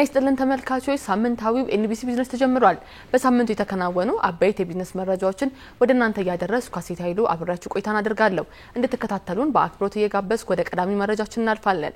ጤና ይስጥልን ተመልካቾች ሳምንታዊው ኤንቢሲ ቢዝነስ ተጀምሯል። በሳምንቱ የተከናወኑ አበይት የቢዝነስ መረጃዎችን ወደ እናንተ ያደረስኩ ካሴት ኃይሉ አብራችሁ ቆይታን አደርጋለሁ። እንድትከታተሉን በአክብሮት እየጋበዝኩ ወደ ቀዳሚ መረጃችን እናልፋለን።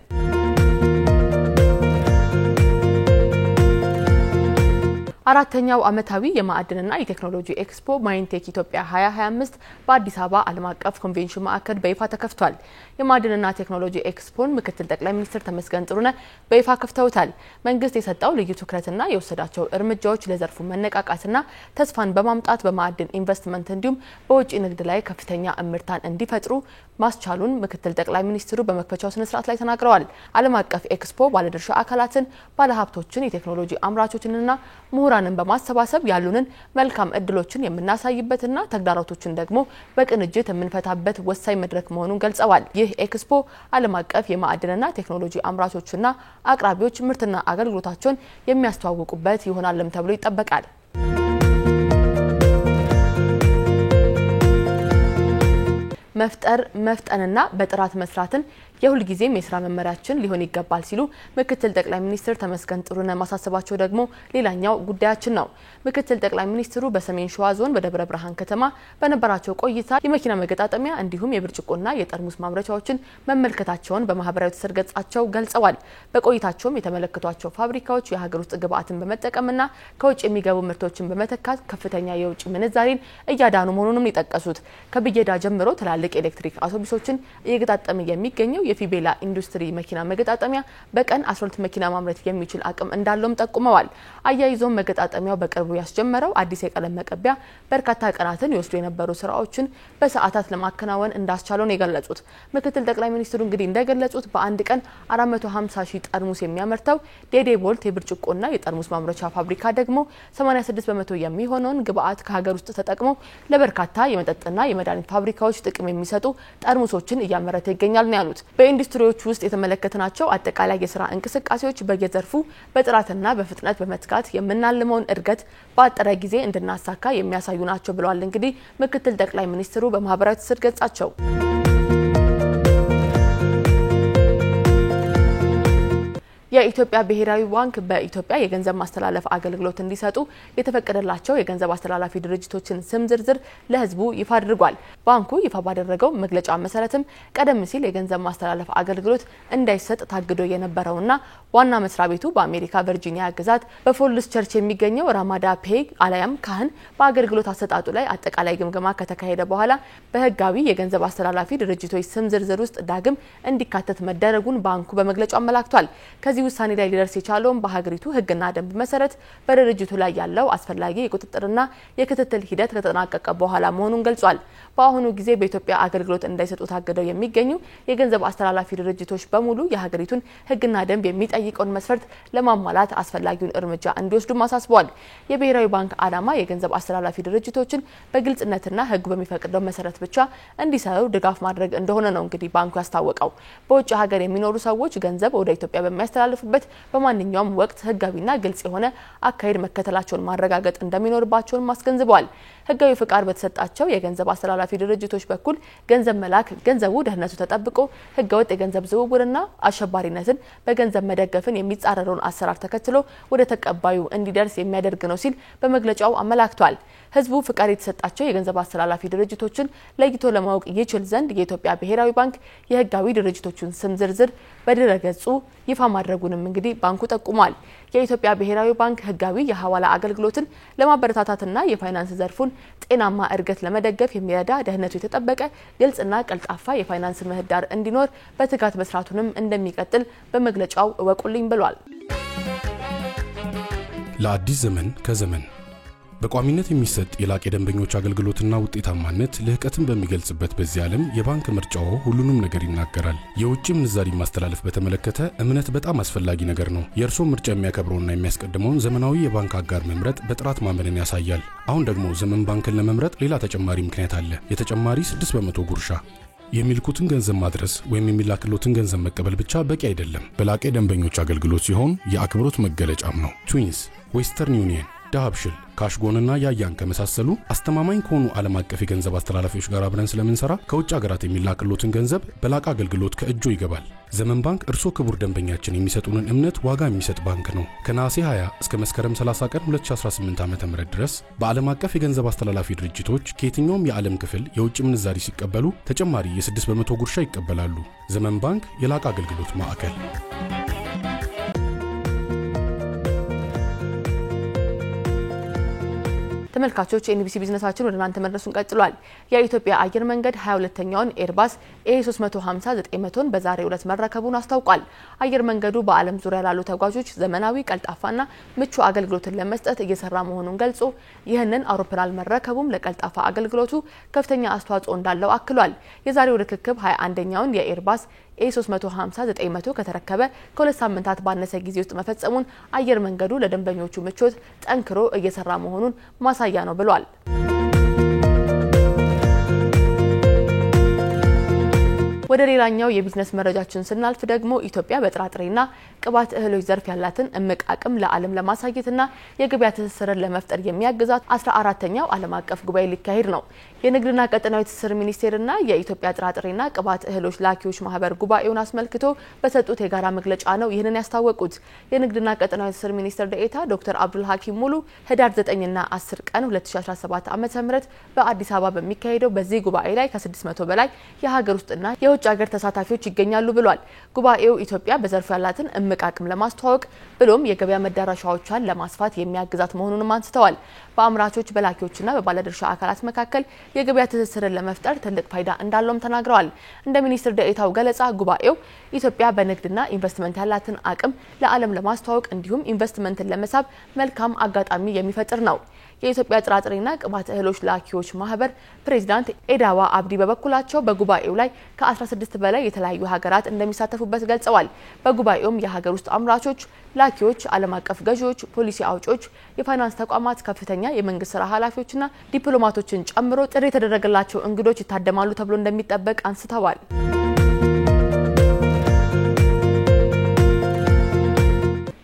አራተኛው አመታዊ የማዕድንና የቴክኖሎጂ ኤክስፖ ማይንቴክ ኢትዮጵያ 2025 በአዲስ አበባ ዓለም አቀፍ ኮንቬንሽን ማዕከል በይፋ ተከፍቷል። የማዕድንና ቴክኖሎጂ ኤክስፖን ምክትል ጠቅላይ ሚኒስትር ተመስገን ጥሩነህ በይፋ ከፍተውታል። መንግስት የሰጠው ልዩ ትኩረትና የወሰዳቸው እርምጃዎች ለዘርፉ መነቃቃትና ተስፋን በማምጣት በማዕድን ኢንቨስትመንት እንዲሁም በውጭ ንግድ ላይ ከፍተኛ እምርታን እንዲፈጥሩ ማስቻሉን ምክትል ጠቅላይ ሚኒስትሩ በመክፈቻው ስነ ስርዓት ላይ ተናግረዋል። ዓለም አቀፍ ኤክስፖ ባለድርሻ አካላትን፣ ባለሀብቶችን፣ የቴክኖሎጂ አምራቾችንና ምሁራንን በማሰባሰብ ያሉንን መልካም እድሎችን የምናሳይበትና ተግዳሮቶችን ደግሞ በቅንጅት የምንፈታበት ወሳኝ መድረክ መሆኑን ገልጸዋል። ይህ ኤክስፖ ዓለም አቀፍ የማዕድንና ቴክኖሎጂ አምራቾችና አቅራቢዎች ምርትና አገልግሎታቸውን የሚያስተዋውቁበት ይሆናልም ተብሎ ይጠበቃል። መፍጠንና በጥራት መስራትን የሁሉ ጊዜም የሥራ መመሪያችን ሊሆን ይገባል ሲሉ ምክትል ጠቅላይ ሚኒስትር ተመስገን ጥሩነህ ማሳሰባቸው ደግሞ ሌላኛው ጉዳያችን ነው። ምክትል ጠቅላይ ሚኒስትሩ በሰሜን ሸዋ ዞን በደብረ ብርሃን ከተማ በነበራቸው ቆይታ የመኪና መገጣጠሚያ እንዲሁም የብርጭቆና የጠርሙስ ማምረቻዎችን መመልከታቸውን በማህበራዊ ትስስር ገጻቸው ገልጸዋል። በቆይታቸውም የተመለከቷቸው ፋብሪካዎች የሀገር ውስጥ ግብአትን በመጠቀምና ከውጭ የሚገቡ ምርቶችን በመተካት ከፍተኛ የውጭ ምንዛሪን እያዳኑ መሆኑንም ይጠቀሱት። ከብየዳ ጀምሮ ትላልቅ ኤሌክትሪክ አውቶቡሶችን እየገጣጠመ የሚገኘው የፊቤላ ኢንዱስትሪ መኪና መገጣጠሚያ በቀን 12 መኪና ማምረት የሚችል አቅም እንዳለውም ጠቁመዋል። አያይዞም መገጣጠሚያው በቅርቡ ያስጀመረው አዲስ የቀለም መቀቢያ በርካታ ቀናትን ይወስዱ የነበሩ ስራዎችን በሰዓታት ለማከናወን እንዳስቻለው ነው የገለጹት። ምክትል ጠቅላይ ሚኒስትሩ እንግዲህ እንደገለጹት በአንድ ቀን 450 ሺህ ጠርሙስ የሚያመርተው ዴዴ ቦልት የብርጭቆና የጠርሙስ ማምረቻ ፋብሪካ ደግሞ 86% የሚሆነውን ግብአት ከሀገር ውስጥ ተጠቅሞ ለበርካታ የመጠጥና የመድኃኒት ፋብሪካዎች ጥቅም የሚሰጡ ጠርሙሶችን እያመረተ ይገኛል ነው ያሉት። በኢንዱስትሪዎች ውስጥ የተመለከተናቸው አጠቃላይ የሥራ እንቅስቃሴዎች በየዘርፉ በጥራትና በፍጥነት በመትጋት የምናልመውን እድገት በአጠረ ጊዜ እንድናሳካ የሚያሳዩ ናቸው ብለዋል። እንግዲህ ምክትል ጠቅላይ ሚኒስትሩ በማህበራዊ ትስስር ገጻቸው የኢትዮጵያ ብሔራዊ ባንክ በኢትዮጵያ የገንዘብ ማስተላለፍ አገልግሎት እንዲሰጡ የተፈቀደላቸው የገንዘብ አስተላላፊ ድርጅቶችን ስም ዝርዝር ለህዝቡ ይፋ አድርጓል። ባንኩ ይፋ ባደረገው መግለጫ መሰረትም ቀደም ሲል የገንዘብ ማስተላለፍ አገልግሎት እንዳይሰጥ ታግዶ የነበረውና ዋና መስሪያ ቤቱ በአሜሪካ ቨርጂኒያ ግዛት በፎልስ ቸርች የሚገኘው ራማዳ ፔይ አለያም ካህን በአገልግሎት አሰጣጡ ላይ አጠቃላይ ግምገማ ከተካሄደ በኋላ በህጋዊ የገንዘብ አስተላላፊ ድርጅቶች ስም ዝርዝር ውስጥ ዳግም እንዲካተት መደረጉን ባንኩ በመግለጫው አመላክቷል። ከዚህ ውሳኔ ላይ ሊደርስ የቻለውም በሀገሪቱ ህግና ደንብ መሰረት በድርጅቱ ላይ ያለው አስፈላጊ የቁጥጥርና የክትትል ሂደት ከተጠናቀቀ በኋላ መሆኑን ገልጿል። በአሁኑ ጊዜ በኢትዮጵያ አገልግሎት እንዳይሰጡ ታግደው የሚገኙ የገንዘብ አስተላላፊ ድርጅቶች በሙሉ የሀገሪቱን ህግና ደንብ የሚጠይቀውን መስፈርት ለማሟላት አስፈላጊውን እርምጃ እንዲወስዱ አሳስበዋል። የብሔራዊ ባንክ ዓላማ የገንዘብ አስተላላፊ ድርጅቶችን በግልጽነትና ህግ በሚፈቅደው መሰረት ብቻ እንዲሰሩ ድጋፍ ማድረግ እንደሆነ ነው እንግዲህ ባንኩ ያስታወቀው። በውጭ ሀገር የሚኖሩ ሰዎች ገንዘብ ወደ ኢትዮጵያ በሚያስተላልፉበት በማንኛውም ወቅት ህጋዊና ግልጽ የሆነ አካሄድ መከተላቸውን ማረጋገጥ እንደሚኖርባቸው ማስገንዝበዋል። ህጋዊ ፍቃድ በተሰጣቸው የገንዘብ አስተላላፊ ድርጅቶች በኩል ገንዘብ መላክ ገንዘቡ ደህንነቱ ተጠብቆ ህገወጥ የገንዘብ ዝውውርና አሸባሪነትን በገንዘብ መደገፍን የሚጻረረውን አሰራር ተከትሎ ወደ ተቀባዩ እንዲደርስ የሚያደርግ ነው ሲል በመግለጫው አመላክቷል። ህዝቡ ፍቃድ የተሰጣቸው የገንዘብ አስተላላፊ ድርጅቶችን ለይቶ ለማወቅ ይችል ዘንድ የኢትዮጵያ ብሔራዊ ባንክ የህጋዊ ድርጅቶችን ስም ዝርዝር በድረገጹ ይፋ ማድረጉንም እንግዲህ ባንኩ ጠቁሟል። የኢትዮጵያ ብሔራዊ ባንክ ህጋዊ የሐዋላ አገልግሎትን ለማበረታታትና የፋይናንስ ዘርፉን ጤናማ እድገት ለመደገፍ የሚረዳ ደህንነቱ የተጠበቀ ግልጽና ቀልጣፋ የፋይናንስ ምህዳር እንዲኖር በትጋት መስራቱንም እንደሚቀጥል በመግለጫው እወቁልኝ ብሏል። ለአዲስ ዘመን ከዘመን በቋሚነት የሚሰጥ የላቀ ደንበኞች አገልግሎትና ውጤታማነት ለህቀትን በሚገልጽበት በዚህ ዓለም የባንክ ምርጫው ሁሉንም ነገር ይናገራል። የውጭ ምንዛሪ ማስተላለፍ በተመለከተ እምነት በጣም አስፈላጊ ነገር ነው። የእርሶ ምርጫ የሚያከብረውና የሚያስቀድመውን ዘመናዊ የባንክ አጋር መምረጥ በጥራት ማመንን ያሳያል። አሁን ደግሞ ዘመን ባንክን ለመምረጥ ሌላ ተጨማሪ ምክንያት አለ። የተጨማሪ 6% ጉርሻ። የሚልኩትን ገንዘብ ማድረስ ወይም የሚላክሎትን ገንዘብ መቀበል ብቻ በቂ አይደለም። በላቀ ደንበኞች አገልግሎት ሲሆን የአክብሮት መገለጫም ነው። ትዊንስ፣ ዌስተርን ዩኒየን፣ ዳሃብሽል ካሽጎንና ያያን ከመሳሰሉ አስተማማኝ ከሆኑ ዓለም አቀፍ የገንዘብ አስተላላፊዎች ጋር አብረን ስለምንሰራ ከውጭ ሀገራት የሚላክሎትን ገንዘብ በላቀ አገልግሎት ከእጆ ይገባል። ዘመን ባንክ እርሶ ክቡር ደንበኛችን የሚሰጡንን እምነት ዋጋ የሚሰጥ ባንክ ነው። ከነሐሴ 20 እስከ መስከረም 30 ቀን 2018 ዓ.ም ድረስ በዓለም አቀፍ የገንዘብ አስተላላፊ ድርጅቶች ከየትኛውም የዓለም ክፍል የውጭ ምንዛሪ ሲቀበሉ ተጨማሪ የ6% ጉርሻ ይቀበላሉ። ዘመን ባንክ የላቀ አገልግሎት ማዕከል። ተመልካቾች ኤንቢሲ ቢዝነሳችን ወደ እናንተ መድረሱን ቀጥሏል። የኢትዮጵያ አየር መንገድ 22ኛውን ኤርባስ A350-900ን በዛሬው ዕለት መረከቡን አስታውቋል። አየር መንገዱ በዓለም ዙሪያ ላሉ ተጓዦች ዘመናዊ ቀልጣፋና ምቹ አገልግሎትን ለመስጠት እየሰራ መሆኑን ገልጾ ይህንን አውሮፕላን መረከቡም ለቀልጣፋ አገልግሎቱ ከፍተኛ አስተዋጽኦ እንዳለው አክሏል። የዛሬው ርክክብ 21ኛውን የኤርባስ A350-900 ከተረከበ ከሁለት ሳምንታት ባነሰ ጊዜ ውስጥ መፈጸሙን አየር መንገዱ ለደንበኞቹ ምቾት ጠንክሮ እየሰራ መሆኑን ማሳያ ነው ብሏል። ወደ ሌላኛው የቢዝነስ መረጃችን ስናልፍ ደግሞ ኢትዮጵያ በጥራጥሬና ቅባት እህሎች ዘርፍ ያላትን እምቅ አቅም ለዓለም ለማሳየትና የገበያ ትስስርን ለመፍጠር የሚያግዛት 14ኛው ዓለም አቀፍ ጉባኤ ሊካሄድ ነው። የንግድና ቀጠናዊ ትስስር ሚኒስቴርና የኢትዮጵያ ጥራጥሬና ቅባት እህሎች ላኪዎች ማህበር ጉባኤውን አስመልክቶ በሰጡት የጋራ መግለጫ ነው ይህንን ያስታወቁት። የንግድና ቀጠናዊ ትስስር ሚኒስትር ዴኤታ ዶክተር አብዱል ሐኪም ሙሉ ህዳር 9ና 10 ቀን 2017 ዓ.ም በአዲስ አበባ በሚካሄደው በዚህ ጉባኤ ላይ ከ600 በላይ የሀገር ውስጥና የውጭ ሀገር ተሳታፊዎች ይገኛሉ ብሏል። ጉባኤው ኢትዮጵያ በዘርፉ ያላትን እምቅ አቅም ለማስተዋወቅ ብሎም የገበያ መዳረሻዎቿን ለማስፋት የሚያግዛት መሆኑንም አንስተዋል። በአምራቾች በላኪዎችና በባለድርሻ አካላት መካከል የገበያ ትስስርን ለመፍጠር ትልቅ ፋይዳ እንዳለውም ተናግረዋል። እንደ ሚኒስትር ዴኤታው ገለጻ ጉባኤው ኢትዮጵያ በንግድና ኢንቨስትመንት ያላትን አቅም ለዓለም ለማስተዋወቅ እንዲሁም ኢንቨስትመንትን ለመሳብ መልካም አጋጣሚ የሚፈጥር ነው። የኢትዮጵያ ጥራጥሬና ቅባት እህሎች ላኪዎች ማህበር ፕሬዝዳንት ኤዳዋ አብዲ በበኩላቸው በጉባኤው ላይ ከ16 በላይ የተለያዩ ሀገራት እንደሚሳተፉበት ገልጸዋል። በጉባኤውም የሀገር ውስጥ አምራቾች፣ ላኪዎች፣ ዓለም አቀፍ ገዢዎች፣ ፖሊሲ አውጪዎች፣ የፋይናንስ ተቋማት ከፍተኛ የመንግስት ስራ ኃላፊዎችና ዲፕሎማቶችን ጨምሮ ጥሪ የተደረገላቸው እንግዶች ይታደማሉ ተብሎ እንደሚጠበቅ አንስተዋል።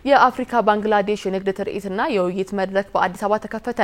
የአፍሪካ ባንግላዴሽ የንግድ ትርኢትና የውይይት መድረክ በአዲስ አበባ ተከፈተ።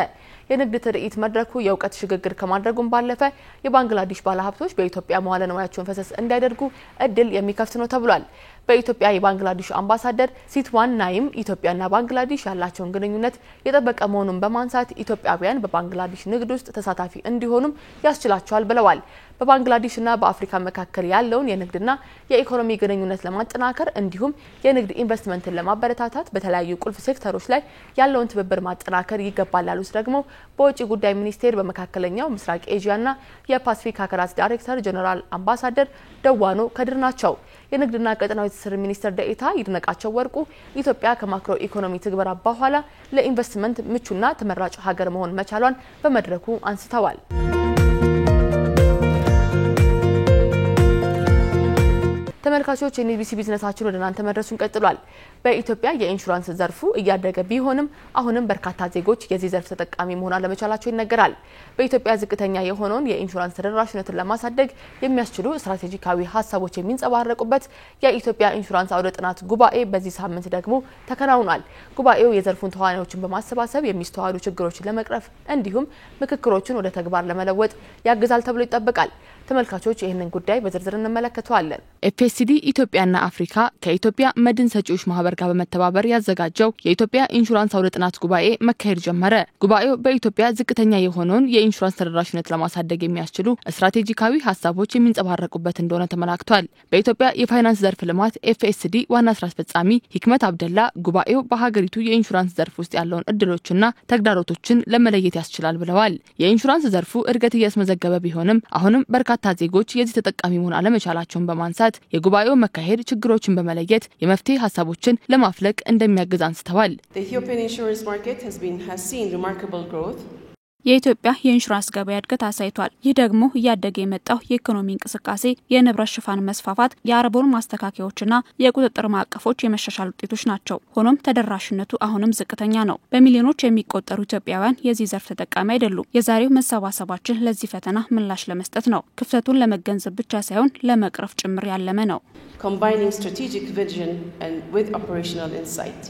የንግድ ትርኢት መድረኩ የእውቀት ሽግግር ከማድረጉም ባለፈ የባንግላዴሽ ባለሀብቶች በኢትዮጵያ መዋለ ንዋያቸውን ፈሰስ እንዲያደርጉ እድል የሚከፍት ነው ተብሏል። በኢትዮጵያ የባንግላዴሽ አምባሳደር ሲትዋን ናይም ኢትዮጵያና ባንግላዴሽ ያላቸውን ግንኙነት የጠበቀ መሆኑን በማንሳት ኢትዮጵያውያን በባንግላዴሽ ንግድ ውስጥ ተሳታፊ እንዲሆኑም ያስችላቸዋል ብለዋል። በባንግላዴሽና በአፍሪካ መካከል ያለውን የንግድና የኢኮኖሚ ግንኙነት ለማጠናከር እንዲሁም የንግድ ኢንቨስትመንትን ለማበረታታት በተለያዩ ቁልፍ ሴክተሮች ላይ ያለውን ትብብር ማጠናከር ይገባል ያሉት ደግሞ በውጭ ጉዳይ ሚኒስቴር በመካከለኛው ምስራቅ ኤዥያና የፓሲፊክ ሀገራት ዳይሬክተር ጀነራል አምባሳደር ደዋኖ ከድር ናቸው። የንግድና ቀጠናዊ ትስስር ሚኒስትር ዴኤታ ይድነቃቸው ወርቁ ኢትዮጵያ ከማክሮ ኢኮኖሚ ትግበራ በኋላ ለኢንቨስትመንት ምቹና ተመራጭ ሀገር መሆን መቻሏን በመድረኩ አንስተዋል። ተመልካቾች የኤንቢሲ ቢዝነሳችን ወደ እናንተ መድረሱን ቀጥሏል። በኢትዮጵያ የኢንሹራንስ ዘርፉ እያደገ ቢሆንም አሁንም በርካታ ዜጎች የዚህ ዘርፍ ተጠቃሚ መሆን አለመቻላቸው ይነገራል። በኢትዮጵያ ዝቅተኛ የሆነውን የኢንሹራንስ ተደራሽነትን ለማሳደግ የሚያስችሉ ስትራቴጂካዊ ሀሳቦች የሚንጸባረቁበት የኢትዮጵያ ኢንሹራንስ አውደ ጥናት ጉባኤ በዚህ ሳምንት ደግሞ ተከናውኗል። ጉባኤው የዘርፉን ተዋናዮችን በማሰባሰብ የሚስተዋሉ ችግሮችን ለመቅረፍ እንዲሁም ምክክሮችን ወደ ተግባር ለመለወጥ ያግዛል ተብሎ ይጠበቃል። ተመልካቾች ይህንን ጉዳይ በዝርዝር እንመለከተዋለን። ኤፍኤስዲ ኢትዮጵያና አፍሪካ ከኢትዮጵያ መድን ሰጪዎች ማህበር ጋር በመተባበር ያዘጋጀው የኢትዮጵያ ኢንሹራንስ አውደ ጥናት ጉባኤ መካሄድ ጀመረ። ጉባኤው በኢትዮጵያ ዝቅተኛ የሆነውን የኢንሹራንስ ተደራሽነት ለማሳደግ የሚያስችሉ ስትራቴጂካዊ ሀሳቦች የሚንጸባረቁበት እንደሆነ ተመላክቷል። በኢትዮጵያ የፋይናንስ ዘርፍ ልማት ኤፍኤስዲ ዋና ስራ አስፈጻሚ ሂክመት አብደላ ጉባኤው በሀገሪቱ የኢንሹራንስ ዘርፍ ውስጥ ያለውን እድሎችና ተግዳሮቶችን ለመለየት ያስችላል ብለዋል። የኢንሹራንስ ዘርፉ እድገት እያስመዘገበ ቢሆንም አሁንም በርካታ ዜጎች የዚህ ተጠቃሚ መሆን አለመቻላቸውን በማንሳት የጉባኤው መካሄድ ችግሮችን በመለየት የመፍትሄ ሀሳቦችን ለማፍለቅ እንደሚያግዝ አንስተዋል። የኢትዮጵያ የኢንሹራንስ ገበያ እድገት አሳይቷል። ይህ ደግሞ እያደገ የመጣው የኢኮኖሚ እንቅስቃሴ፣ የንብረት ሽፋን መስፋፋት፣ የአረቦን ማስተካከያዎችና የቁጥጥር ማዕቀፎች የመሻሻል ውጤቶች ናቸው። ሆኖም ተደራሽነቱ አሁንም ዝቅተኛ ነው። በሚሊዮኖች የሚቆጠሩ ኢትዮጵያውያን የዚህ ዘርፍ ተጠቃሚ አይደሉም። የዛሬው መሰባሰባችን ለዚህ ፈተና ምላሽ ለመስጠት ነው። ክፍተቱን ለመገንዘብ ብቻ ሳይሆን ለመቅረፍ ጭምር ያለመ ነው። Combining strategic vision and with operational insight.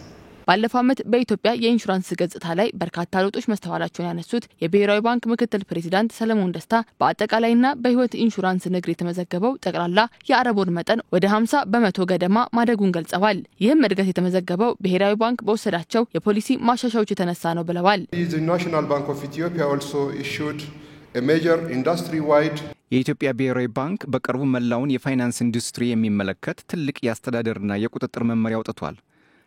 ባለፈው ዓመት በኢትዮጵያ የኢንሹራንስ ገጽታ ላይ በርካታ ለውጦች መስተዋላቸውን ያነሱት የብሔራዊ ባንክ ምክትል ፕሬዚዳንት ሰለሞን ደስታ በአጠቃላይና በህይወት ኢንሹራንስ ንግድ የተመዘገበው ጠቅላላ የአረቦን መጠን ወደ 50% ገደማ ማደጉን ገልጸዋል። ይህም እድገት የተመዘገበው ብሔራዊ ባንክ በወሰዳቸው የፖሊሲ ማሻሻያዎች የተነሳ ነው ብለዋል። The National Bank of Ethiopia also issued a major industry-wide የኢትዮጵያ ብሔራዊ ባንክ በቅርቡ መላውን የፋይናንስ ኢንዱስትሪ የሚመለከት ትልቅ የአስተዳደርና የቁጥጥር መመሪያ አውጥቷል።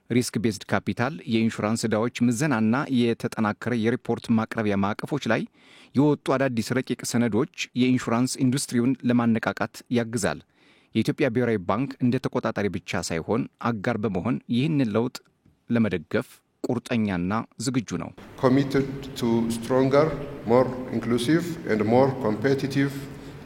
ሪስክ ቤዝድ ካፒታል፣ የኢንሹራንስ ዕዳዎች ምዘናና የተጠናከረ የሪፖርት ማቅረቢያ ማዕቀፎች ላይ የወጡ አዳዲስ ረቂቅ ሰነዶች የኢንሹራንስ ኢንዱስትሪውን ለማነቃቃት ያግዛል። የኢትዮጵያ ብሔራዊ ባንክ እንደ ተቆጣጣሪ ብቻ ሳይሆን አጋር በመሆን ይህንን ለውጥ ለመደገፍ ቁርጠኛና ዝግጁ ነው። committed to stronger, more inclusive and more competitive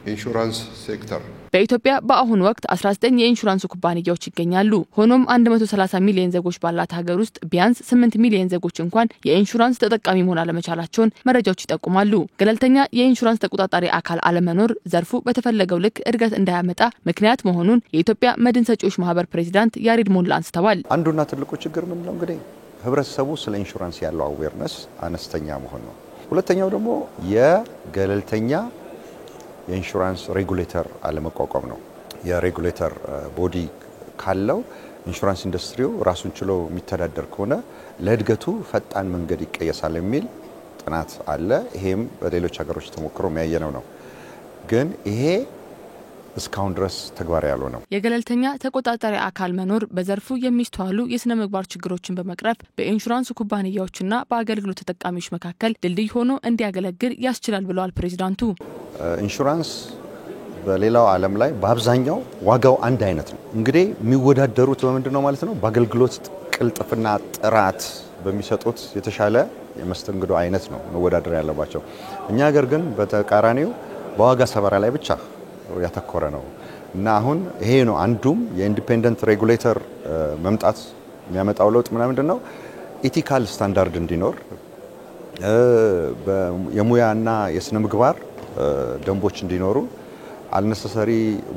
insurance sector. በኢትዮጵያ በአሁኑ ወቅት 19 የኢንሹራንስ ኩባንያዎች ይገኛሉ። ሆኖም 130 ሚሊዮን ዜጎች ባላት ሀገር ውስጥ ቢያንስ 8 ሚሊዮን ዜጎች እንኳን የኢንሹራንስ ተጠቃሚ መሆን አለመቻላቸውን መረጃዎች ይጠቁማሉ። ገለልተኛ የኢንሹራንስ ተቆጣጣሪ አካል አለመኖር ዘርፉ በተፈለገው ልክ እድገት እንዳያመጣ ምክንያት መሆኑን የኢትዮጵያ መድን ሰጪዎች ማህበር ፕሬዚዳንት ያሬድ ሞላ አንስተዋል። አንዱና ትልቁ ችግር ምን ነው እንግዲህ ህብረተሰቡ ስለ ኢንሹራንስ ያለው አዌርነስ አነስተኛ መሆን ነው። ሁለተኛው ደግሞ የገለልተኛ የኢንሹራንስ ሬጉሌተር አለመቋቋም ነው። የሬጉሌተር ቦዲ ካለው ኢንሹራንስ ኢንዱስትሪው ራሱን ችሎ የሚተዳደር ከሆነ ለእድገቱ ፈጣን መንገድ ይቀየሳል የሚል ጥናት አለ። ይሄም በሌሎች ሀገሮች ተሞክሮ የሚያየነው ነው። ግን ይሄ እስካሁን ድረስ ተግባራዊ ያልሆነው የገለልተኛ ተቆጣጣሪ አካል መኖር በዘርፉ የሚስተዋሉ የስነ ምግባር ችግሮችን በመቅረፍ በኢንሹራንስ ኩባንያዎችና በአገልግሎት ተጠቃሚዎች መካከል ድልድይ ሆኖ እንዲያገለግል ያስችላል ብለዋል ፕሬዚዳንቱ። ኢንሹራንስ በሌላው ዓለም ላይ በአብዛኛው ዋጋው አንድ አይነት ነው። እንግዲህ የሚወዳደሩት በምንድነው ማለት ነው? በአገልግሎት ቅልጥፍና፣ ጥራት በሚሰጡት የተሻለ የመስተንግዶ አይነት ነው መወዳደር ያለባቸው። እኛ ሀገር ግን በተቃራኒው በዋጋ ሰበራ ላይ ብቻ ያተኮረ ነው እና አሁን ይሄ ነው አንዱም የኢንዲፔንደንት ሬጉሌተር መምጣት የሚያመጣው ለውጥ ምንድነው? ኢቲካል ስታንዳርድ እንዲኖር የሙያና የስነ ምግባር ደንቦች እንዲኖሩ አልነሰሰሪ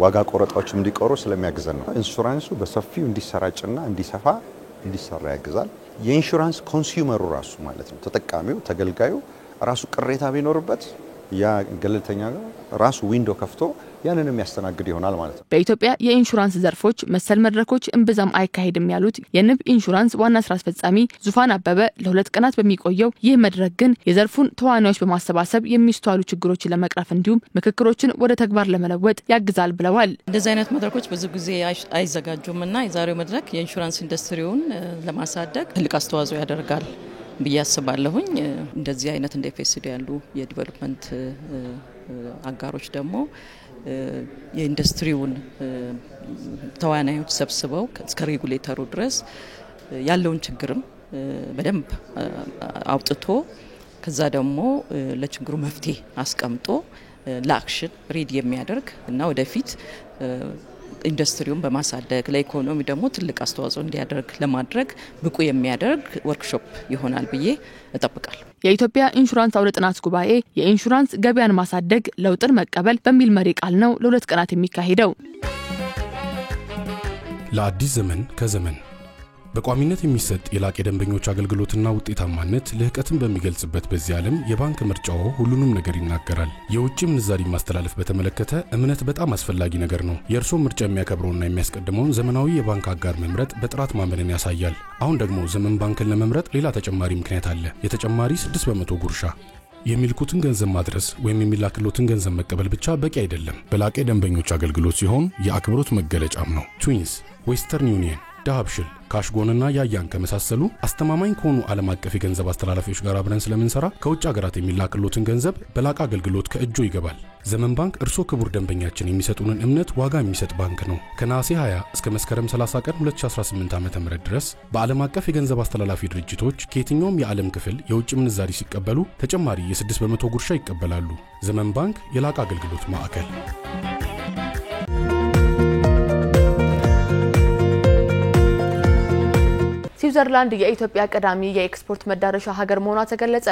ዋጋ ቆረጣዎች እንዲቆሩ ስለሚያግዘን ነው። ኢንሹራንሱ በሰፊው እንዲሰራጭና እንዲሰፋ እንዲሰራ ያግዛል። የኢንሹራንስ ኮንሱመሩ ራሱ ማለት ነው ተጠቃሚው ተገልጋዩ ራሱ ቅሬታ ቢኖርበት ያ ገለልተኛ ራሱ ዊንዶ ከፍቶ ያንንም የሚያስተናግድ ይሆናል ማለት ነው። በኢትዮጵያ የኢንሹራንስ ዘርፎች መሰል መድረኮች እንብዛም አይካሄድም ያሉት የንብ ኢንሹራንስ ዋና ስራ አስፈጻሚ ዙፋን አበበ ለሁለት ቀናት በሚቆየው ይህ መድረክ ግን የዘርፉን ተዋናዮች በማሰባሰብ የሚስተዋሉ ችግሮችን ለመቅረፍ እንዲሁም ምክክሮችን ወደ ተግባር ለመለወጥ ያግዛል ብለዋል። እንደዚህ አይነት መድረኮች ብዙ ጊዜ አይዘጋጁምና የዛሬው መድረክ የኢንሹራንስ ኢንዱስትሪውን ለማሳደግ ትልቅ አስተዋጽኦ ያደርጋል ብዬ አስባለሁኝ። እንደዚህ አይነት እንደ FSD ያሉ የዲቨሎፕመንት አጋሮች ደግሞ የኢንዱስትሪውን ተዋናዮች ሰብስበው እስከ ሬጉሌተሩ ድረስ ያለውን ችግርም በደንብ አውጥቶ ከዛ ደግሞ ለችግሩ መፍትሄ አስቀምጦ ለአክሽን ሬዲ የሚያደርግ እና ወደፊት ኢንዱስትሪውን በማሳደግ ለኢኮኖሚ ደግሞ ትልቅ አስተዋጽኦ እንዲያደርግ ለማድረግ ብቁ የሚያደርግ ወርክሾፕ ይሆናል ብዬ እጠብቃለሁ። የኢትዮጵያ ኢንሹራንስ አውደ ጥናት ጉባኤ የኢንሹራንስ ገበያን ማሳደግ ለውጥን መቀበል በሚል መሪ ቃል ነው ለሁለት ቀናት የሚካሄደው። ለአዲስ ዘመን ከዘመን በቋሚነት የሚሰጥ የላቀ ደንበኞች አገልግሎትና ውጤታማነት ልህቀትን በሚገልጽበት በዚህ ዓለም የባንክ ምርጫው ሁሉንም ነገር ይናገራል። የውጭ ምንዛሪ ማስተላለፍ በተመለከተ እምነት በጣም አስፈላጊ ነገር ነው። የእርሶ ምርጫ የሚያከብረውና የሚያስቀድመውን ዘመናዊ የባንክ አጋር መምረጥ በጥራት ማመንን ያሳያል። አሁን ደግሞ ዘመን ባንክን ለመምረጥ ሌላ ተጨማሪ ምክንያት አለ። የተጨማሪ 6% ጉርሻ። የሚልኩትን ገንዘብ ማድረስ ወይም የሚላክሎትን ገንዘብ መቀበል ብቻ በቂ አይደለም። በላቀ ደንበኞች አገልግሎት ሲሆን የአክብሮት መገለጫም ነው። ትዊንስ፣ ዌስተርን ዩኒየን፣ ዳብሽል፣ ካሽጎንና ያያን ከመሳሰሉ አስተማማኝ ከሆኑ ዓለም አቀፍ የገንዘብ አስተላላፊዎች ጋር አብረን ስለምንሰራ ከውጭ ሀገራት የሚላክሎትን ገንዘብ በላቀ አገልግሎት ከእጆ ይገባል። ዘመን ባንክ እርሶ ክቡር ደንበኛችን የሚሰጡንን እምነት ዋጋ የሚሰጥ ባንክ ነው። ከነሐሴ 20 እስከ መስከረም 30 ቀን 2018 ዓ.ም ድረስ በዓለም አቀፍ የገንዘብ አስተላላፊ ድርጅቶች ከየትኛውም የዓለም ክፍል የውጭ ምንዛሪ ሲቀበሉ ተጨማሪ የ6% ጉርሻ ይቀበላሉ። ዘመን ባንክ የላቀ አገልግሎት ማዕከል። ስዊዘርላንድ የኢትዮጵያ ቀዳሚ የኤክስፖርት መዳረሻ ሀገር መሆኗ ተገለጸ።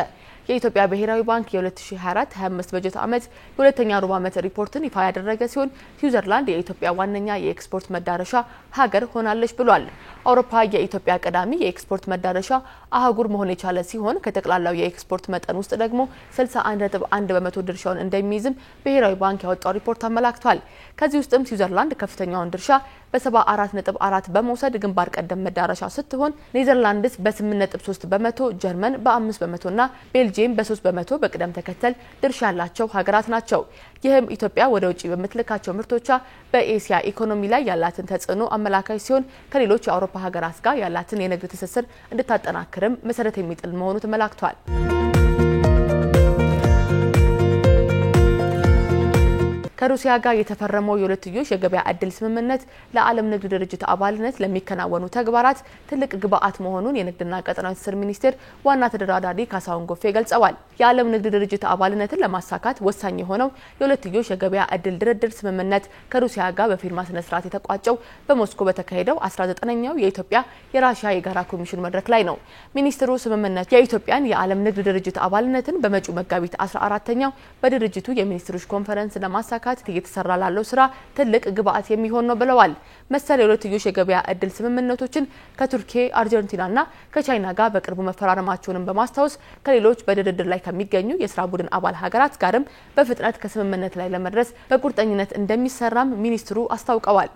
የኢትዮጵያ ብሔራዊ ባንክ የ2024-25 በጀት ዓመት የሁለተኛ ሩብ ዓመት ሪፖርትን ይፋ ያደረገ ሲሆን ስዊዘርላንድ የኢትዮጵያ ዋነኛ የኤክስፖርት መዳረሻ ሀገር ሆናለች ብሏል። አውሮፓ የኢትዮጵያ ቀዳሚ የኤክስፖርት መዳረሻ አህጉር መሆን የቻለ ሲሆን ከጠቅላላው የኤክስፖርት መጠን ውስጥ ደግሞ 61.1 በመቶ ድርሻውን እንደሚይዝም ብሔራዊ ባንክ ያወጣው ሪፖርት አመላክቷል። ከዚህ ውስጥም ስዊዘርላንድ ከፍተኛውን ድርሻ በ74.4 በመውሰድ ግንባር ቀደም መዳረሻ ስትሆን ኔዘርላንድስ በ8.3 በመቶ፣ ጀርመን በ5 በመቶና ቤልጂየም በ3 በመቶ በቅደም ተከተል ድርሻ ያላቸው ሀገራት ናቸው። ይህም ኢትዮጵያ ወደ ውጪ በምትልካቸው ምርቶቿ በኤሲያ ኢኮኖሚ ላይ ያላትን ተጽዕኖ አመላካች ሲሆን ከሌሎች የአውሮፓ ሀገራት ጋር ያላትን የንግድ ትስስር እንድታጠናክርም መሰረት የሚጥል መሆኑ ተመላክቷል። ከሩሲያ ጋር የተፈረመው የሁለትዮሽ የገበያ እድል ስምምነት ለዓለም ንግድ ድርጅት አባልነት ለሚከናወኑ ተግባራት ትልቅ ግብአት መሆኑን የንግድና ቀጠናዊ ትስስር ሚኒስቴር ዋና ተደራዳሪ ካሳሁን ጎፌ ገልጸዋል። የዓለም ንግድ ድርጅት አባልነትን ለማሳካት ወሳኝ የሆነው የሁለትዮሽ የገበያ እድል ድርድር ስምምነት ከሩሲያ ጋር በፊርማ ስነ ስርዓት የተቋጨው በሞስኮ በተካሄደው 19ኛው የኢትዮጵያ የራሺያ የጋራ ኮሚሽን መድረክ ላይ ነው። ሚኒስትሩ ስምምነቱ የኢትዮጵያን የዓለም ንግድ ድርጅት አባልነትን በመጪው መጋቢት 14ኛው በድርጅቱ የሚኒስትሮች ኮንፈረንስ ለማሳካት እየተሰራ ላለው ስራ ትልቅ ግብአት የሚሆን ነው ብለዋል። መሰል የሁለትዮሽ የገበያ እድል ስምምነቶችን ከቱርኪ፣ አርጀንቲናና ከቻይና ጋር በቅርቡ መፈራረማቸውንም በማስታወስ ከሌሎች በድርድር ላይ ከሚገኙ የስራ ቡድን አባል ሀገራት ጋርም በፍጥነት ከስምምነት ላይ ለመድረስ በቁርጠኝነት እንደሚሰራም ሚኒስትሩ አስታውቀዋል።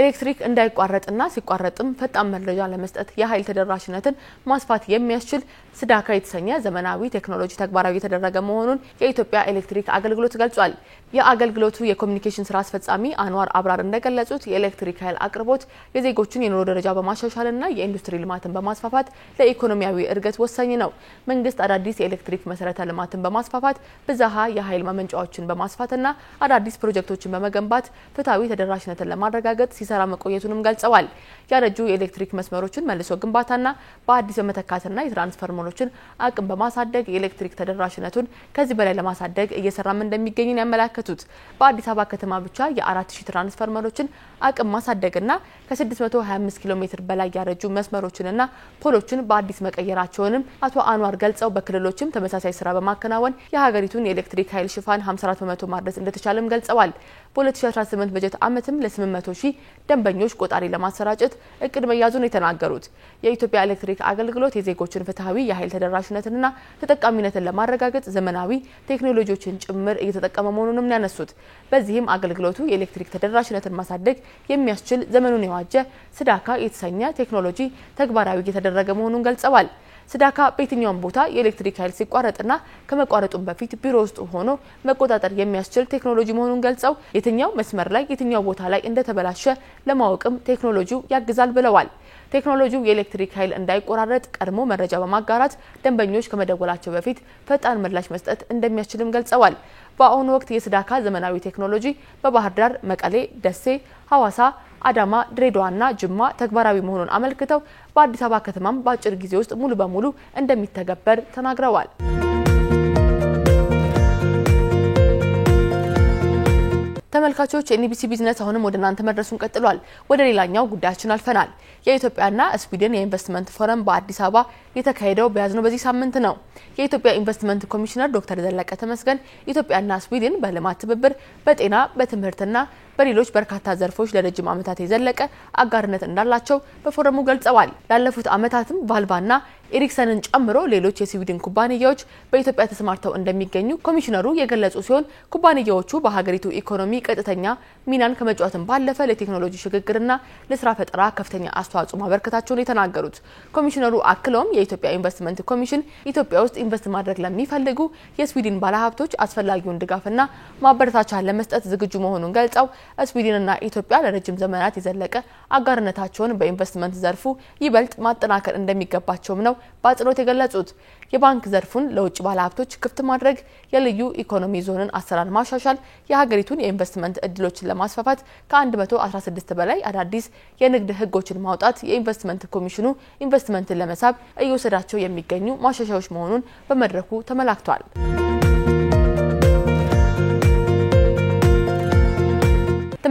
ኤሌክትሪክ እንዳይቋረጥና ሲቋረጥም ፈጣን መረጃ ለመስጠት የኃይል ተደራሽነትን ማስፋት የሚያስችል ስዳካ የተሰኘ ዘመናዊ ቴክኖሎጂ ተግባራዊ የተደረገ መሆኑን የኢትዮጵያ ኤሌክትሪክ አገልግሎት ገልጿል። የአገልግሎቱ የኮሚኒኬሽን ስራ አስፈጻሚ አንዋር አብራር እንደገለጹት የኤሌክትሪክ ኃይል አቅርቦት የዜጎችን የኑሮ ደረጃ በማሻሻልና የኢንዱስትሪ ልማትን በማስፋፋት ለኢኮኖሚያዊ እድገት ወሳኝ ነው። መንግስት አዳዲስ የኤሌክትሪክ መሰረተ ልማትን በማስፋፋት ብዝሃ የኃይል ማመንጫዎችን በማስፋትና አዳዲስ ፕሮጀክቶችን በመገንባት ፍትሃዊ ተደራሽነትን ለማረጋገጥ ሲሰራ መቆየቱንም ገልጸዋል። ያረጁ የኤሌክትሪክ መስመሮችን መልሶ ግንባታና በአዲስ በመተካትና የትራንስፎርመሮችን አቅም በማሳደግ የኤሌክትሪክ ተደራሽነቱን ከዚህ በላይ ለማሳደግ እየሰራም እንደሚገኝ ያመላከቱት በአዲስ አበባ ከተማ ብቻ የ4000 ትራንስፎርመሮችን አቅም ማሳደግና ከ625 ኪሎ ሜትር በላይ ያረጁ መስመሮችንና ፖሎችን በአዲስ መቀየራቸውንም አቶ አንዋር ገልጸው በክልሎችም ተመሳሳይ ስራ በማከናወን የሀገሪቱን የኤሌክትሪክ ኃይል ሽፋን 54 በመቶ ማድረስ እንደተቻለም ገልጸዋል። በ2018 በጀት ዓመትም ለ800 ሺህ ደንበኞች ቆጣሪ ለማሰራጨት እቅድ መያዙን የተናገሩት የኢትዮጵያ ኤሌክትሪክ አገልግሎት የዜጎችን ፍትሃዊ የኃይል ተደራሽነትንና ተጠቃሚነትን ለማረጋገጥ ዘመናዊ ቴክኖሎጂዎችን ጭምር እየተጠቀመ መሆኑንም ያነሱት። በዚህም አገልግሎቱ የኤሌክትሪክ ተደራሽነትን ማሳደግ የሚያስችል ዘመኑን የዋጀ ስዳካ የተሰኘ ቴክኖሎጂ ተግባራዊ እየተደረገ መሆኑን ገልጸዋል። ስዳካ በየትኛውም ቦታ የኤሌክትሪክ ኃይል ሲቋረጥና ከመቋረጡም በፊት ቢሮ ውስጥ ሆኖ መቆጣጠር የሚያስችል ቴክኖሎጂ መሆኑን ገልጸው የትኛው መስመር ላይ የትኛው ቦታ ላይ እንደተበላሸ ለማወቅም ቴክኖሎጂው ያግዛል ብለዋል። ቴክኖሎጂው የኤሌክትሪክ ኃይል እንዳይቆራረጥ ቀድሞ መረጃ በማጋራት ደንበኞች ከመደወላቸው በፊት ፈጣን ምላሽ መስጠት እንደሚያስችልም ገልጸዋል። በአሁኑ ወቅት የስዳካ ዘመናዊ ቴክኖሎጂ በባህር ዳር፣ መቀሌ፣ ደሴ፣ ሐዋሳ፣ አዳማ፣ ድሬዳዋና ጅማ ተግባራዊ መሆኑን አመልክተው በአዲስ አበባ ከተማም በአጭር ጊዜ ውስጥ ሙሉ በሙሉ እንደሚተገበር ተናግረዋል። ተመልካቾች የኤንቢሲ ቢዝነስ አሁንም ወደ እናንተ መድረሱን ቀጥሏል። ወደ ሌላኛው ጉዳያችን አልፈናል። የኢትዮጵያና ስዊድን የኢንቨስትመንት ፎረም በአዲስ አበባ የተካሄደው በያዝነው በዚህ ሳምንት ነው። የኢትዮጵያ ኢንቨስትመንት ኮሚሽነር ዶክተር ዘለቀ ተመስገን ኢትዮጵያና ስዊድን በልማት ትብብር፣ በጤና፣ በትምህርትና በሌሎች በርካታ ዘርፎች ለረጅም ዓመታት የዘለቀ አጋርነት እንዳላቸው በፎረሙ ገልጸዋል። ላለፉት ዓመታትም ቫልቫና ኤሪክሰንን ጨምሮ ሌሎች የስዊድን ኩባንያዎች በኢትዮጵያ ተሰማርተው እንደሚገኙ ኮሚሽነሩ የገለጹ ሲሆን ኩባንያዎቹ በሀገሪቱ ኢኮኖሚ ቀጥተኛ ሚናን ከመጫወትም ባለፈ ለቴክኖሎጂ ሽግግርና ለስራ ፈጠራ ከፍተኛ አስተዋጽኦ ማበርከታቸውን የተናገሩት ኮሚሽነሩ አክለውም የኢትዮጵያ ኢንቨስትመንት ኮሚሽን ኢትዮጵያ ውስጥ ኢንቨስት ማድረግ ለሚፈልጉ የስዊድን ባለሀብቶች አስፈላጊውን ድጋፍና ማበረታቻ ለመስጠት ዝግጁ መሆኑን ገልጸው ስዊድንና ኢትዮጵያ ለረጅም ዘመናት የዘለቀ አጋርነታቸውን በኢንቨስትመንት ዘርፉ ይበልጥ ማጠናከር እንደሚገባቸውም ነው በአጽንኦት የገለጹት። የባንክ ዘርፉን ለውጭ ባለሀብቶች ክፍት ማድረግ፣ የልዩ ኢኮኖሚ ዞንን አሰራር ማሻሻል፣ የሀገሪቱን የኢንቨስትመንት እድሎችን ለማስፋፋት ከ116 በላይ አዳዲስ የንግድ ህጎችን ማውጣት የኢንቨስትመንት ኮሚሽኑ ኢንቨስትመንትን ለመሳብ እየወሰዳቸው የሚገኙ ማሻሻያዎች መሆኑን በመድረኩ ተመላክቷል።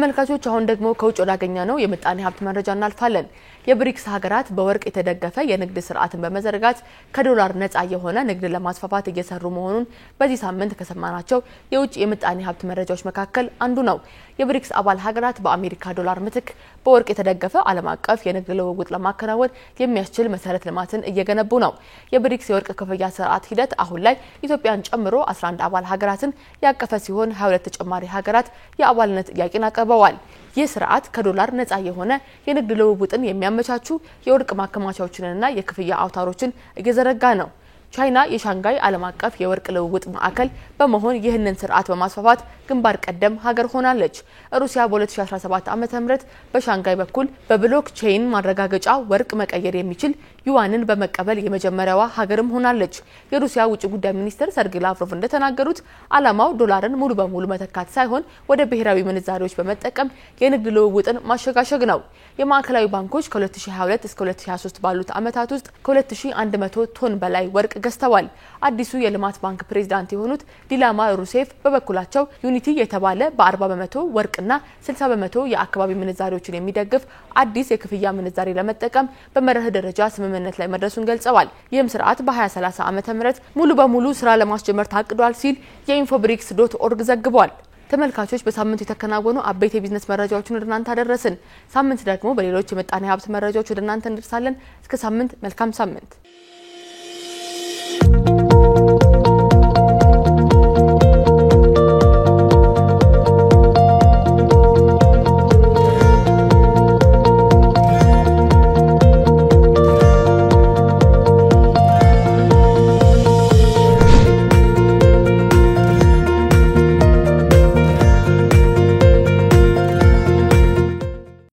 ተመልካቾች አሁን ደግሞ ከውጭ ወዳገኛ ነው የምጣኔ ሀብት መረጃ እናልፋለን። የብሪክስ ሀገራት በወርቅ የተደገፈ የንግድ ስርዓትን በመዘርጋት ከዶላር ነፃ የሆነ ንግድ ለማስፋፋት እየሰሩ መሆኑን በዚህ ሳምንት ከሰማናቸው የውጭ የምጣኔ ሀብት መረጃዎች መካከል አንዱ ነው። የብሪክስ አባል ሀገራት በአሜሪካ ዶላር ምትክ በወርቅ የተደገፈ ዓለም አቀፍ የንግድ ልውውጥ ለማከናወን የሚያስችል መሰረተ ልማትን እየገነቡ ነው። የብሪክስ የወርቅ ክፍያ ስርዓት ሂደት አሁን ላይ ኢትዮጵያን ጨምሮ 11 አባል ሀገራትን ያቀፈ ሲሆን 22 ተጨማሪ ሀገራት የአባልነት ጥያቄን አቅርበዋል። ይህ ስርዓት ከዶላር ነፃ የሆነ የንግድ ልውውጥን የሚያመቻቹ የወርቅ ማከማቻዎችንና የክፍያ አውታሮችን እየዘረጋ ነው። ቻይና የሻንጋይ ዓለም አቀፍ የወርቅ ልውውጥ ማዕከል በመሆን ይህንን ስርዓት በማስፋፋት ግንባር ቀደም ሀገር ሆናለች። ሩሲያ በ2017 ዓ.ም በሻንጋይ በኩል በብሎክ ቼይን ማረጋገጫ ወርቅ መቀየር የሚችል ዩዋንን በመቀበል የመጀመሪያዋ ሀገርም ሆናለች። የሩሲያ ውጭ ጉዳይ ሚኒስትር ሰርጌይ ላቭሮቭ እንደተናገሩት ዓላማው ዶላርን ሙሉ በሙሉ መተካት ሳይሆን ወደ ብሔራዊ ምንዛሬዎች በመጠቀም የንግድ ልውውጥን ማሸጋሸግ ነው። የማዕከላዊ ባንኮች ከ2022 እስከ 2023 ባሉት ዓመታት ውስጥ ከ2100 ቶን በላይ ወርቅ ገዝተዋል። አዲሱ የልማት ባንክ ፕሬዝዳንት የሆኑት ዲላማ ሩሴፍ በበኩላቸው ዩኒቲ የተባለ በ40% ወርቅና 60% የአካባቢ ምንዛሬዎችን የሚደግፍ አዲስ የክፍያ ምንዛሬ ለመጠቀም በመርህ ደረጃ ስምምነት ላይ መድረሱን ገልጸዋል። ይህም ስርዓት በ2030 ዓ.ም ሙሉ በሙሉ ስራ ለማስጀመር ታቅዷል ሲል የኢንፎብሪክስ.org ዘግቧል። ተመልካቾች በሳምንቱ የተከናወኑ አበይት የቢዝነስ መረጃዎችን ወደ እናንተ አደረስን። ሳምንት ደግሞ በሌሎች የምጣኔ ሀብት መረጃዎች ወደ እናንተ እንደርሳለን። እስከ ሳምንት መልካም ሳምንት።